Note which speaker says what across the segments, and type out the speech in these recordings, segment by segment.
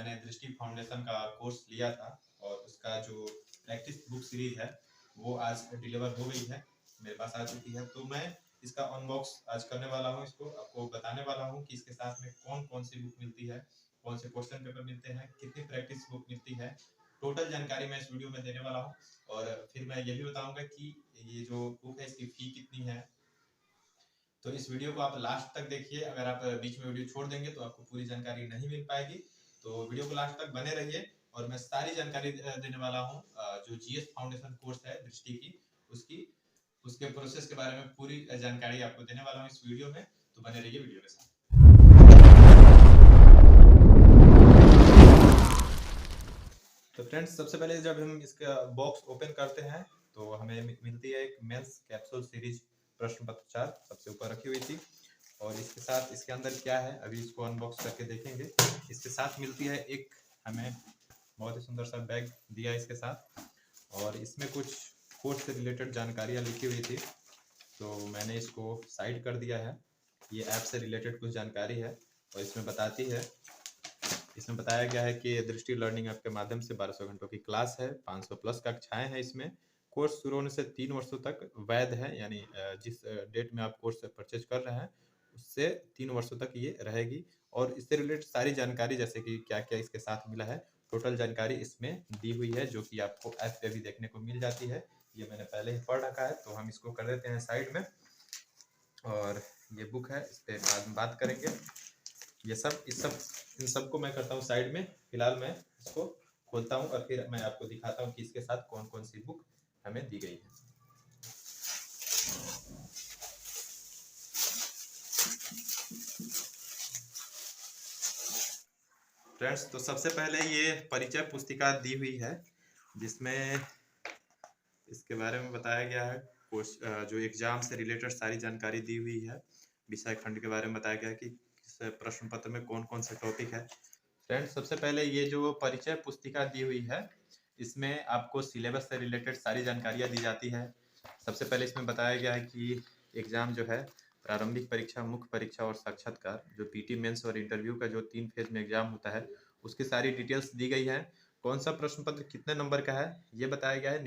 Speaker 1: मैंने दृष्टि फाउंडेशन का कोर्स लिया था और उसका जो प्रैक्टिस बुक सीरीज है वो आज डिलीवर हो गई है, मेरे पास आ चुकी है। तो मैं इसका अनबॉक्स आज करने वाला हूँ, इसको आपको बताने वाला हूँ कि इसके साथ में कौन कौन सी बुक मिलती है, कौन से क्वेश्चन पेपर मिलते हैं, कितनी प्रैक्टिस बुक मिलती है, टोटल जानकारी मैं इस वीडियो में देने वाला हूँ। और फिर मैं ये भी बताऊंगा कि ये जो बुक है इसकी फी कितनी है। तो इस वीडियो को आप लास्ट तक देखिए, अगर आप बीच में वीडियो छोड़ देंगे तो आपको पूरी जानकारी नहीं मिल पाएगी। तो वीडियो को लास्ट तक बने रहिए और मैं सारी जानकारी देने वाला हूँ जो जीएस फाउंडेशन कोर्स है दृष्टि की, उसके प्रोसेस के बारे में पूरी जानकारी आपको देने वाला हूँ इस वीडियो में। तो बने रहिए वीडियो के साथ। तो फ्रेंड्स, सबसे पहले जब हम इसका बॉक्स ओपन करते हैं तो हमें मिलती है एक मेंस कैप्सूल सीरीज प्रश्न पत्र 4 सबसे ऊपर रखी हुई थी। और इसके साथ इसके अंदर क्या है अभी इसको अनबॉक्स करके देखेंगे। इसके साथ मिलती है एक हमें बहुत ही सुंदर सा बैग दिया इसके साथ, और इसमें कुछ कोर्स से रिलेटेड जानकारियाँ लिखी हुई थी, तो मैंने इसको साइड कर दिया है। ये ऐप से रिलेटेड कुछ जानकारी है और इसमें बताया गया है कि दृष्टि लर्निंग ऐप के माध्यम से 1200 घंटों की क्लास है, 500 प्लस कक्षाएं हैं। इसमें कोर्स शुरू होने से 3 वर्षों तक वैध है, यानी जिस डेट में आप कोर्स परचेज कर रहे हैं उससे 3 वर्षों तक ये रहेगी। और इससे रिलेटेड सारी जानकारी जैसे कि क्या क्या इसके साथ मिला है, टोटल जानकारी इसमें दी हुई है, जो कि आपको ऐप पे भी देखने को मिल जाती है। ये मैंने पहले ही पढ़ रखा है, तो हम इसको कर देते हैं साइड में। और ये बुक है, इस पर बाद में बात करेंगे। इन सब को मैं करता हूँ साइड में। फिलहाल मैं इसको खोलता हूँ और फिर मैं आपको दिखाता हूँ कि इसके साथ कौन कौन सी बुक हमें दी गई है। फ्रेंड्स, तो सबसे पहले ये परिचय पुस्तिका दी हुई है, जिसमें इसके बारे में बताया गया है जो एग्जाम से रिलेटेड सारी जानकारी दी हुई है। विषय खंड के बारे में बताया गया है कि इस प्रश्न पत्र में कौन कौन से टॉपिक है। फ्रेंड्स, सबसे पहले ये जो परिचय पुस्तिका दी हुई है इसमें आपको सिलेबस से रिलेटेड सारी जानकारियाँ दी जाती है। सबसे पहले इसमें बताया गया है कि एग्जाम जो है प्रारंभिक परीक्षा, मुख्य परीक्षा और साक्षात्कार, जो पीटी मेंस और इंटरव्यू का जो 3 फेज में एग्जाम होता है उसकी सारी डिटेल्स दी गई है। कौन सा प्रश्न पत्र कितने नंबर का है ये बताया गया है।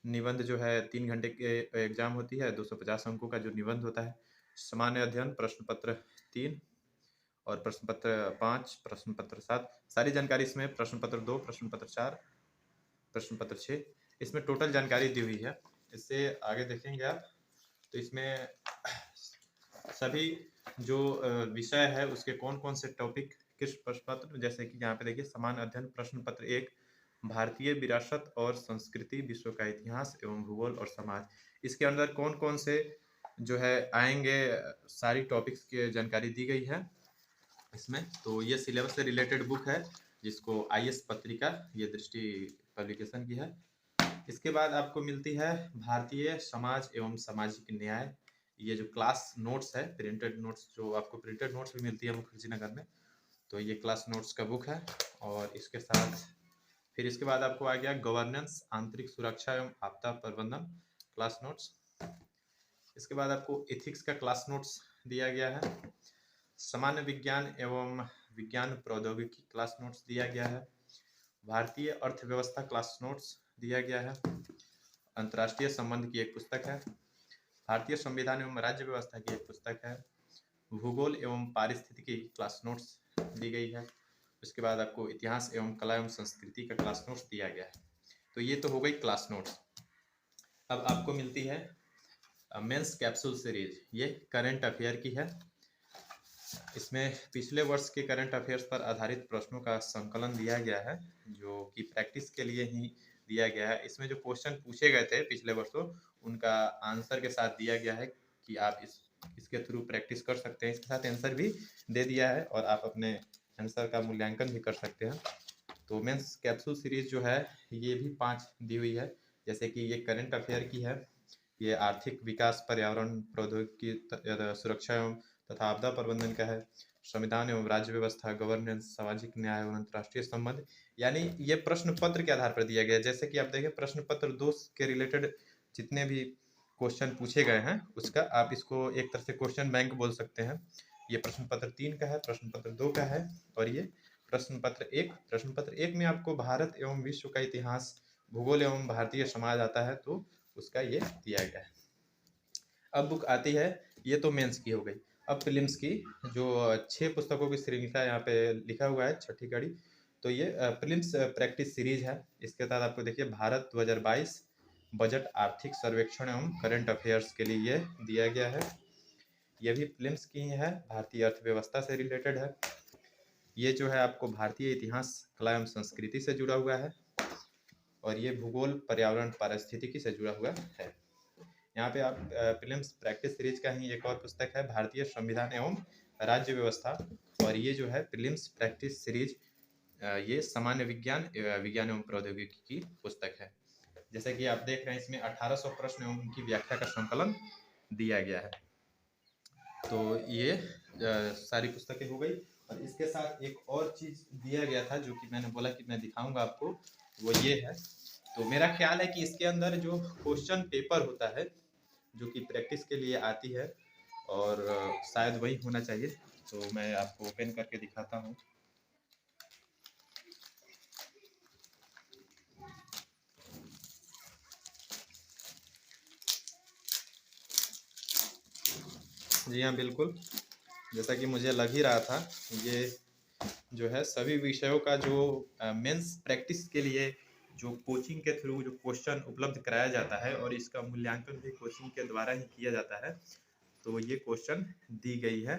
Speaker 1: निबंध जो है 3 घंटे के एग्जाम होती है, 250 अंकों का जो निबंध होता है। सामान्य अध्ययन प्रश्न पत्र 3 और प्रश्न पत्र 5, प्रश्न पत्र 7, सारी जानकारी इसमें। प्रश्न पत्र 2, प्रश्न पत्र 4, प्रश्न पत्र 6, इसमें टोटल जानकारी दी हुई है। इससे आगे देखेंगे आप तो इसमें सभी जो विषय है उसके कौन कौन से टॉपिक किस प्रश्न पत्र, जैसे कि यहाँ पे देखिए सामान्य अध्ययन प्रश्न पत्र 1, भारतीय विरासत और संस्कृति, विश्व का इतिहास एवं भूगोल और समाज। इसके अंदर कौन कौन से जो है आएंगे, सारी टॉपिक्स की जानकारी दी गई है इसमें। तो ये सिलेबस से रिलेटेड बुक है, जिसको आईएएस पत्रिका ये दृष्टि पब्लिकेशन की है। इसके बाद आपको मिलती है भारतीय समाज एवं सामाजिक न्याय। ये जो क्लास नोट्स है, प्रिंटेड नोट्स, जो आपको प्रिंटेड नोट्स भी मिलती है मुखर्जी नगर में, तो ये क्लास नोट्स का बुक है। और इसके साथ फिर इसके बाद आपको आ गया गवर्नेंस, आंतरिक सुरक्षा एवं आपदा प्रबंधन, क्लास नोट्स। इसके बाद आपको एथिक्स का क्लास नोट्स दिया गया है। सामान्य विज्ञान एवं विज्ञान प्रौद्योगिकी क्लास नोट्स दिया गया है। भारतीय अर्थव्यवस्था क्लास नोट्स दिया गया है। अंतर्राष्ट्रीय संबंध की एक पुस्तक है। भारतीय संविधान एवं राज्य व्यवस्था की एक पुस्तक है। भूगोल एवं पारिस्थितिकी क्लास नोट्स दी गई है। उसके बाद आपको इतिहास एवं कला एवं संस्कृति का क्लास नोट्स दिया गया है। तो ये तो हो गई क्लास नोट्स। अब आपको मिलती है मेंस कैप्सूल सीरीज, ये करंट अफेयर की है। इसमें पिछले वर्ष के करंट अफेयर्स पर आधारित प्रश्नों का संकलन दिया गया है, जो कि प्रैक्टिस के लिए ही दिया गया है। इसमें जो क्वेश्चन पूछे गए थे पिछले वर्षों, उनका आंसर के साथ दिया गया है कि आप इसके थ्रू प्रैक्टिस कर सकते हैं। इसके साथ आंसर भी दे दिया है और आप अपने आंसर का मूल्यांकन भी कर सकते हैं। तो मेंस कैप्सूल सीरीज जो है ये भी 5 दी हुई है, जैसे कि ये करंट अफेयर की है, ये आर्थिक विकास, पर्यावरण, प्रौद्योगिकी, सुरक्षा एवं तथा आपदा प्रबंधन का है, संविधान एवं राज्य व्यवस्था, गवर्नेंस, सामाजिक न्याय एवं अंतर्राष्ट्रीय संबंध। यानी ये प्रश्न पत्र के आधार पर दिया गया है। जैसे कि आप देखें प्रश्न पत्र 2 के रिलेटेड जितने भी क्वेश्चन पूछे गए हैं उसका आप इसको एक तरह से क्वेश्चन बैंक बोल सकते हैं। ये प्रश्न पत्र 3 का है, प्रश्न पत्र 2 का है और ये प्रश्न पत्र एक में आपको भारत एवं विश्व का इतिहास, भूगोल एवं भारतीय समाज आता है, तो उसका ये दिया गया है। अब बुक आती है, ये तो मेंस की हो गई। अब प्रीलिम्स की जो 6 पुस्तकों की श्रृंखला यहाँ पे लिखा हुआ है, छठी कड़ी, तो ये प्रीलिम्स प्रैक्टिस सीरीज है। इसके तहत आपको देखिए भारत 2022 बजट आर्थिक सर्वेक्षण एवं करंट अफेयर्स के लिए ये दिया गया है। ये भी प्रीलिम्स की ही है, भारतीय अर्थव्यवस्था से रिलेटेड है। ये जो है आपको भारतीय इतिहास, कला एवं संस्कृति से जुड़ा हुआ है, और ये भूगोल, पर्यावरण, पारिस्थितिकी से जुड़ा हुआ है। यहाँ पे आप प्रीलिम्स प्रैक्टिस सीरीज का ही एक और पुस्तक है, भारतीय संविधान एवं राज्य व्यवस्था, और ये जो है प्रीलिम्स प्रैक्टिस सीरीज, ये सामान्य विज्ञान एवं प्रौद्योगिकी की पुस्तक है। जैसे कि आप देख रहे हैं, इसमें 1800 प्रश्न एवं उनकी व्याख्या का संकलन दिया गया है। तो ये सारी पुस्तकें हो गई, और इसके साथ एक और चीज दिया गया था जो कि मैंने बोला कि मैं दिखाऊंगा आपको, वो ये है। तो मेरा ख्याल है कि इसके अंदर जो क्वेश्चन पेपर होता है, जो कि प्रैक्टिस के लिए आती है, और शायद वही होना चाहिए। तो मैं आपको ओपन करके दिखाता हूँ। जी हाँ, बिल्कुल, जैसा कि मुझे लग ही रहा था, ये जो है सभी विषयों का जो मेंस प्रैक्टिस के लिए जो कोचिंग के थ्रू जो क्वेश्चन उपलब्ध कराया जाता है, और इसका मूल्यांकन भी कोचिंग के द्वारा ही किया जाता है। तो ये क्वेश्चन दी गई है,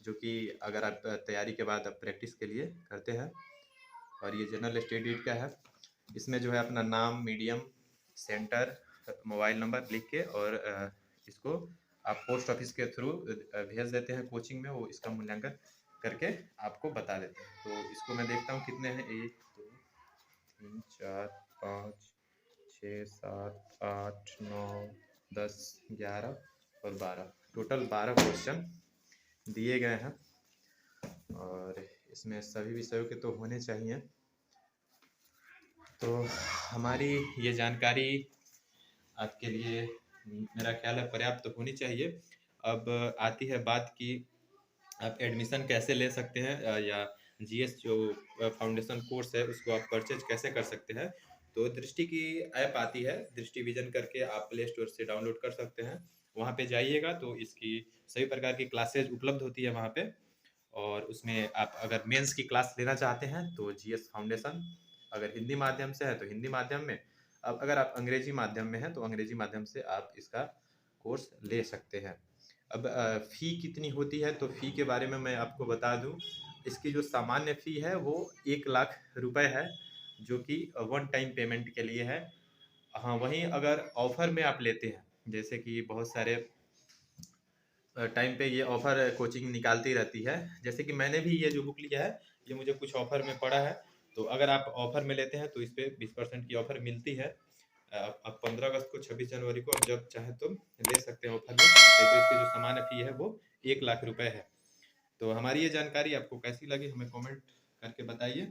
Speaker 1: जो कि अगर आप तैयारी के बाद आप प्रैक्टिस के लिए करते हैं। और ये जनरल स्टडी का है। इसमें जो है अपना नाम, मीडियम, सेंटर, मोबाइल नंबर लिख के, और इसको आप पोस्ट ऑफिस के थ्रू भेज देते हैं कोचिंग में, वो इसका मूल्यांकन करके आपको बता देते हैं। तो इसको मैं देखता हूँ कितने हैं, 1 2 3 4 5 6 7 8 9 10 11 और 12, टोटल 12 क्वेश्चन दिए गए हैं, और इसमें सभी विषयों के तो होने चाहिए। तो हमारी ये जानकारी आपके लिए मेरा ख्याल है पर्याप्त तो होनी चाहिए। अब आती है बात की आप एडमिशन कैसे ले सकते हैं, या जीएस जो फाउंडेशन कोर्स है उसको आप परचेज कैसे कर सकते हैं। तो दृष्टि की ऐप आती है, दृष्टि विजन करके, आप प्ले स्टोर से डाउनलोड कर सकते हैं। वहाँ पे जाइएगा तो इसकी सभी प्रकार की क्लासेज उपलब्ध होती है वहाँ पे, और उसमें आप अगर मेंस की क्लास लेना चाहते हैं तो जीएस फाउंडेशन, अगर हिंदी माध्यम से है तो हिंदी माध्यम में, अब अगर आप अंग्रेजी माध्यम में हैं तो अंग्रेजी माध्यम से आप इसका कोर्स ले सकते हैं। अब फ़ी कितनी होती है, तो फ़ी के बारे में मैं आपको बता दूं। इसकी जो सामान्य फ़ी है वो 1 लाख रुपए है, जो कि वन टाइम पेमेंट के लिए है। हाँ, वहीं अगर ऑफर में आप लेते हैं, जैसे कि बहुत सारे टाइम पे ये ऑफर कोचिंग निकालती रहती है, जैसे कि मैंने भी ये जो बुक लिया है ये मुझे कुछ ऑफर में पड़ा है। तो अगर आप ऑफर में लेते हैं तो इस पर 20% की ऑफर मिलती है। अब 15 अगस्त को, 26 जनवरी को, आप जब चाहे तो ले सकते हैं ऑफर में। तो इसकी जो सामान्य फी है वो 1 लाख रुपए है। तो हमारी ये जानकारी आपको कैसी लगी हमें कमेंट करके बताइए।